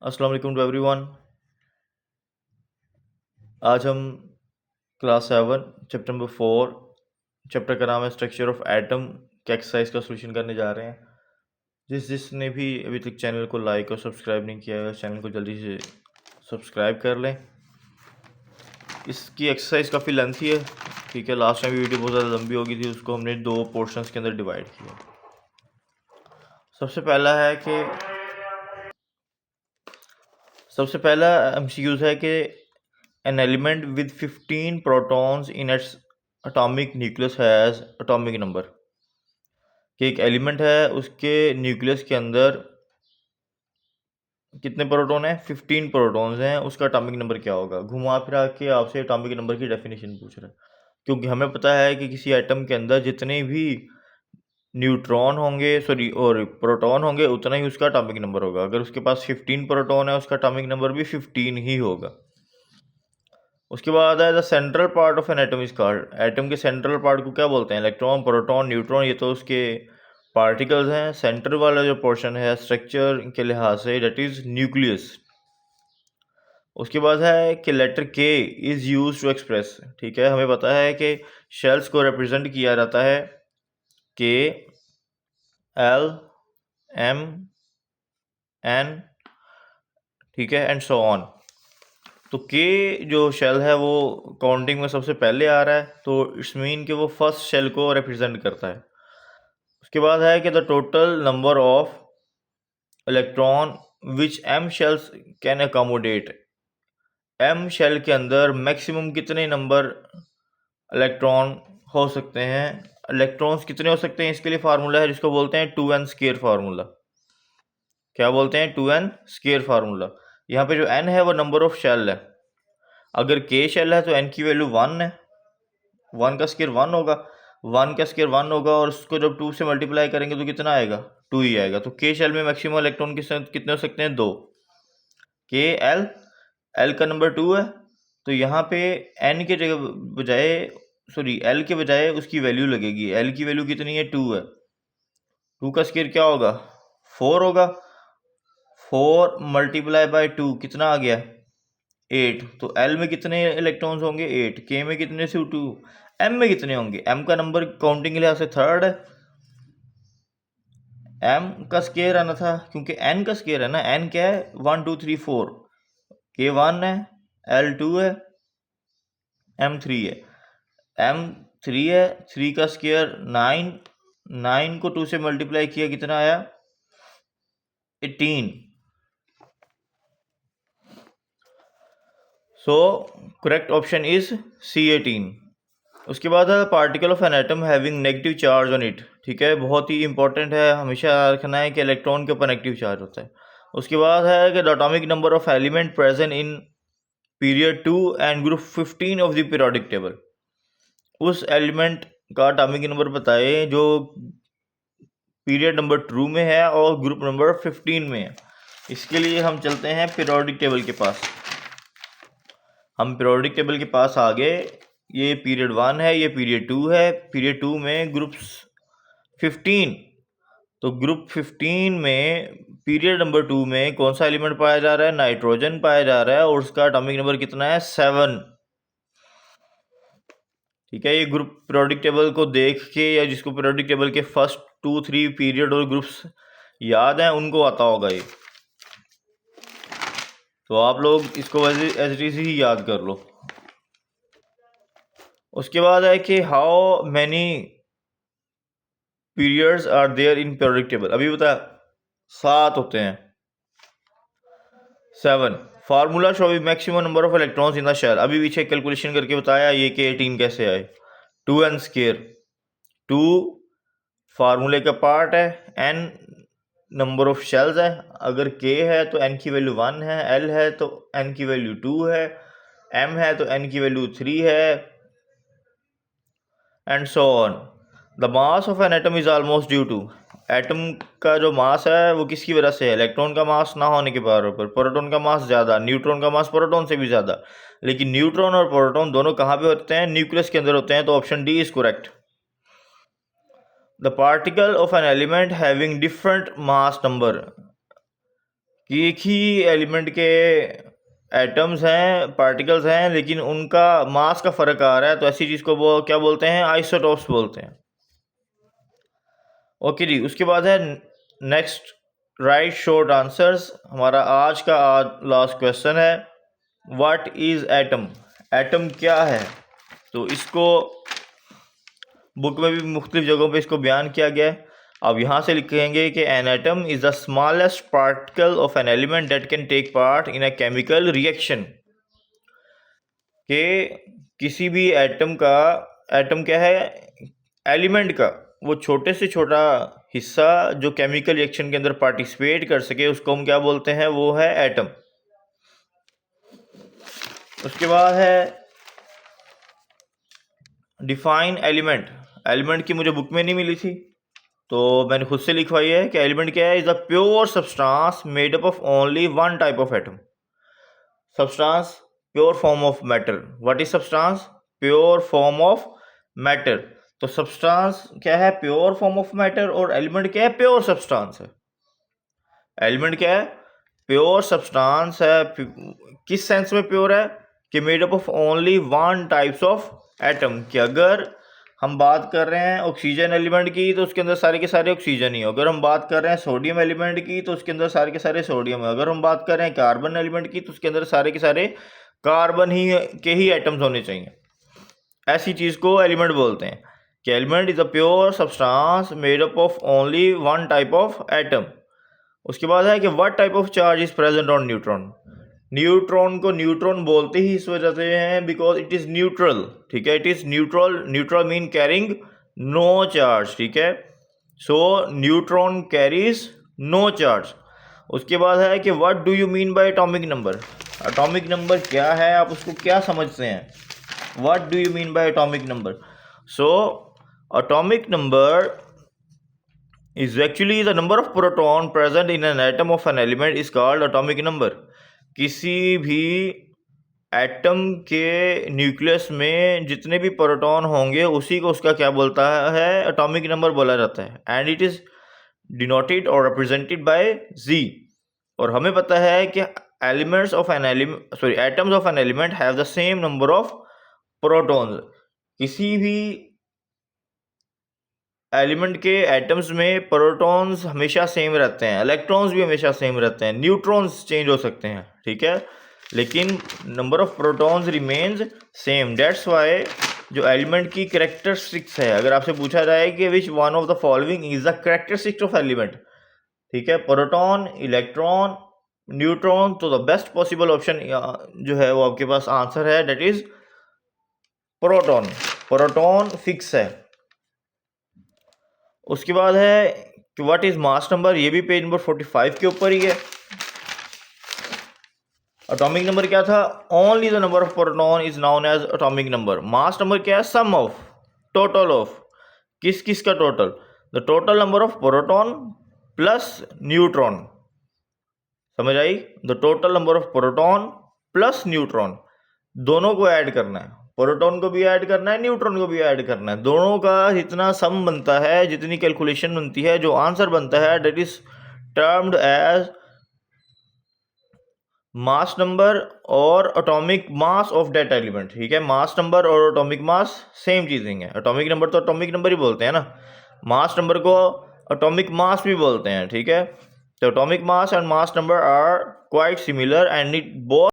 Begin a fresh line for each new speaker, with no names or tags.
अस्सलाम वालेकुम to everyone. आज हम क्लास 7 चैप्टर नंबर 4 चैप्टर का नाम है स्ट्रक्चर ऑफ एटम के एक्सरसाइज का सॉल्यूशन करने जा रहे हैं। जिसने भी अभी तक चैनल को लाइक और सब्सक्राइब नहीं किया है चैनल को जल्दी से सब्सक्राइब कर लें। इसकी एक्सरसाइज काफ़ी लेंथी है, ठीक है। लास्ट टाइम वीडियो बहुत ज़्यादा लंबी हो गई थी, उसको हमने 2 पोर्शंस के अंदर डिवाइड किया। सबसे पहला एमसीक्यूज है कि an element with 15 protons in its atomic nucleus has atomic number। कि एक एलिमेंट है, उसके न्यूक्लियस के अंदर कितने प्रोटॉन हैं? 15 प्रोटॉन्स हैं। उसका एटॉमिक नंबर क्या होगा? घुमा फिरा के आपसे एटॉमिक नंबर की डेफिनेशन पूछ रहा है, क्योंकि हमें पता है कि किसी एटम के अंदर जितने भी न्यूट्रॉन होंगे और प्रोटॉन होंगे उतना ही उसका एटॉमिक नंबर होगा। अगर उसके पास 15 प्रोटॉन है, उसका एटॉमिक नंबर भी 15 ही होगा। उसके बाद है the central part of an atom is called. Atom के सेंट्रल पार्ट को क्या बोलते हैं? इलेक्ट्रॉन, प्रोटॉन, न्यूट्रॉन, ये तो उसके पार्टिकल्स हैं। सेंटर वाला जो पोर्शन है स्ट्रक्चर के लिहाज से, दैट इज न्यूक्लियस। उसके बाद है कि लेटर के इज यूज टू एक्सप्रेस, ठीक है। हमें पता है कि शेल्स को रिप्रेजेंट किया जाता है के, एल, एम, एन, ठीक है, एंड सो ऑन। तो के जो शेल है वो काउंटिंग में सबसे पहले आ रहा है, तो इट्स मीन कि वो फर्स्ट शेल को रिप्रेजेंट करता है। उसके बाद है कि the total number of electron which M shells can accommodate. M shell के अंदर मैक्सिमम कितने नंबर इलेक्ट्रॉन हो सकते हैं? इलेक्ट्रॉन्स कितने हो सकते हैं, इसके लिए फार्मूला है जिसको बोलते हैं 2n स्क्वायर फार्मूला। क्या बोलते हैं? 2n square formula. यहाँ पे जो n है वो नंबर ऑफ शेल है। अगर k शेल है तो n की वैल्यू 1 है, 1 का स्क्वायर 1 होगा, 1 का स्क्वायर 1 होगा, और उसको जब 2 से मल्टीप्लाई करेंगे तो कितना आएगा? 2 ही आएगा। तो के शेल में मैक्सिमम इलेक्ट्रॉन कितने हो सकते हैं? 2। के एल का नंबर 2 है, तो यहाँ पे एन के जगह बजाय एल के बजाय उसकी वैल्यू लगेगी। एल की वैल्यू कितनी है? 2 है। 2 का स्क्वायर क्या होगा? 4 होगा। 4 मल्टीप्लाई बाय 2 कितना आ गया? 8। तो एल में कितने इलेक्ट्रॉन्स होंगे? 8। के में कितने से 2? एम में कितने होंगे? एम का नंबर काउंटिंग के लिहाज से 3rd है। एम का स्क्वायर आना था, क्योंकि एन का स्क्वायर है ना। एन क्या है? 1 2 3 4। के 1 है, एल 2 है, एम 3 है। एम 3 है, 3 का स्क्वायर 9। 9 को 2 से मल्टीप्लाई किया, कितना आया? 18। So correct option is C, 18। उसके बाद है particle of an atom having negative charge on it, ठीक है। बहुत ही इंपॉर्टेंट है, हमेशा रखना है कि इलेक्ट्रॉन के ऊपर नेगेटिव चार्ज होता है। उसके बाद है कि the atomic number of element present in period 2 and group 15 of the periodic table. उस एलिमेंट का एटॉमिक नंबर बताए जो पीरियड नंबर 2 में है और ग्रुप नंबर 15 में है। इसके लिए हम चलते हैं पीरियोडिक टेबल के पास। हम पीरियोडिक टेबल के पास आ गए। ये पीरियड 1 है, ये पीरियड 2 है। पीरियड 2 में ग्रुप्स 15, तो ग्रुप 15 में पीरियड नंबर 2 में कौन सा एलिमेंट पाया जा रहा है? नाइट्रोजन पाया जा रहा है, और उसका एटॉमिक नंबर कितना है? 7, ठीक है। ये ग्रुप पीरियोडिक टेबल को देख के, या जिसको पीरियोडिक टेबल के फर्स्ट 2-3 पीरियड और ग्रुप्स याद हैं, उनको आता होगा ये। तो आप लोग इसको वैसे एज इट इज ही याद कर लो। उसके बाद है कि how many periods are there in periodic table. अभी बता 7 होते हैं, 7। फार्मूला शो भी maximum number of electrons in the shell. अभी पीछे कैलकुलेशन करके बताया ये कि 18 कैसे आए। 2n स्क्वायर, 2 फार्मूले का पार्ट है, n नंबर ऑफ शेल्स है। अगर k है तो n की वैल्यू 1 है, l है तो n की वैल्यू 2 है, m है तो n की वैल्यू 3 है, and so on. The mass of an atom is almost due to. एटम का जो मास है वो किसकी वजह से है? इलेक्ट्रॉन का मास ना होने के बराबर पर प्रोटॉन का मास ज़्यादा, न्यूट्रॉन का मास प्रोटॉन से भी ज़्यादा। लेकिन न्यूट्रॉन और प्रोटॉन दोनों कहाँ पे होते हैं? न्यूक्लियस के अंदर होते हैं। तो option D is correct. The particle of an element having different mass number. कि एक ही एलिमेंट के एटम्स हैं, पार्टिकल्स हैं, लेकिन उनका मास का फ़र्क आ रहा है, तो ऐसी चीज़ को वो क्या बोलते हैं? आइसोटोप्स बोलते हैं। ओके जी, उसके बाद है नेक्स्ट राइट शॉर्ट आंसर्स। हमारा आज का लास्ट क्वेश्चन है, व्हाट इज़ एटम? एटम क्या है? तो इसको बुक में भी मुख्तलिफ जगहों पे इसको बयान किया गया है। अब यहाँ से लिखेंगे कि an atom is the smallest particle of an element that can take part in a chemical reaction. कि किसी भी एटम क्या है? एलिमेंट का वो छोटे से छोटा हिस्सा जो केमिकल रिएक्शन के अंदर पार्टिसिपेट कर सके, उसको हम क्या बोलते हैं? वो है एटम। उसके बाद है डिफाइन एलिमेंट। एलिमेंट की मुझे बुक में नहीं मिली थी, तो मैंने खुद से लिखवाई है कि एलिमेंट क्या है? Is a pure substance made up of only one type of atom. Substance, pure form of matter. What is substance? Pure form of matter. तो सब्सटेंस क्या है? Pure form of matter. और एलिमेंट क्या है? Pure substance है। Element क्या है? Pure substance है। किस सेंस में प्योर है? कि made up of only one types of atom. कि अगर हम बात कर रहे हैं ऑक्सीजन एलिमेंट की, तो उसके अंदर सारे के सारे ऑक्सीजन ही है। अगर हम बात कर रहे हैं सोडियम एलिमेंट की, तो उसके अंदर सारे के सारे सोडियम है। अगर हम बात कर रहे हैं कार्बन एलिमेंट की, तो उसके अंदर सारे के सारे कार्बन ही के ही एटम्स होने चाहिए। ऐसी चीज़ को एलिमेंट बोलते हैं कि element is a pure substance made up of only one type of atom. उसके बाद है कि what type of charge is present on neutron? Neutron को न्यूट्रॉन बोलते ही इस वजह से हैं बिकॉज इट इज़ न्यूट्रल। ठीक है, it is neutral. Neutral mean carrying no charge. ठीक है, so neutron carries no charge. उसके बाद है कि what do you mean by atomic number? Atomic number क्या है? आप उसको क्या समझते हैं? What do you mean by atomic number? So atomic number is actually the number of proton present in an atom of an element is called atomic number। किसी भी atom के न्यूक्लियस में जितने भी प्रोटॉन होंगे उसी को उसका क्या बोलता है? एटॉमिक नंबर बोला जाता है। एंड इट इज डिनोटेड और रिप्रेजेंटेड बाय जी। और हमें पता है कि elements of an atoms of an element have the same number of protons. किसी भी एलिमेंट के एटम्स में प्रोटॉन्स हमेशा सेम रहते हैं, इलेक्ट्रॉन्स भी हमेशा सेम रहते हैं, न्यूट्रॉन्स चेंज हो सकते हैं। ठीक है, लेकिन number of protons remains same. That's why जो एलिमेंट की कैरेक्टरिस्टिक्स है, अगर आपसे पूछा जाए कि which one of the following is the characteristics of element, ठीक है, प्रोटॉन, इलेक्ट्रॉन, न्यूट्रॉन, तो द बेस्ट पॉसिबल ऑप्शन जो है वो आपके पास आंसर है, that is proton. Proton fix है। उसके बाद है कि व्हाट इज मास नंबर? ये भी पेज नंबर 45 के ऊपर ही है। एटॉमिक नंबर क्या था? Only the number of proton is known as atomic number. Mass number क्या है? सम ऑफ, टोटल ऑफ, किस किस का टोटल? The total number of proton plus neutron. समझ आई? The total number of proton plus neutron, दोनों को ऐड करना है। प्रोटॉन को भी ऐड करना है, न्यूट्रॉन को भी ऐड करना है। दोनों का जितना सम बनता है, जितनी कैलकुलेशन बनती है, जो आंसर बनता है, that is termed as mass number और atomic mass of that element. ठीक है, मास नंबर और एटॉमिक मास सेम चीज़ें हैं। एटॉमिक नंबर तो एटॉमिक नंबर ही बोलते हैं ना, मास नंबर को एटॉमिक मास भी बोलते हैं। ठीक है, तो atomic mass and mass number are quite similar and it both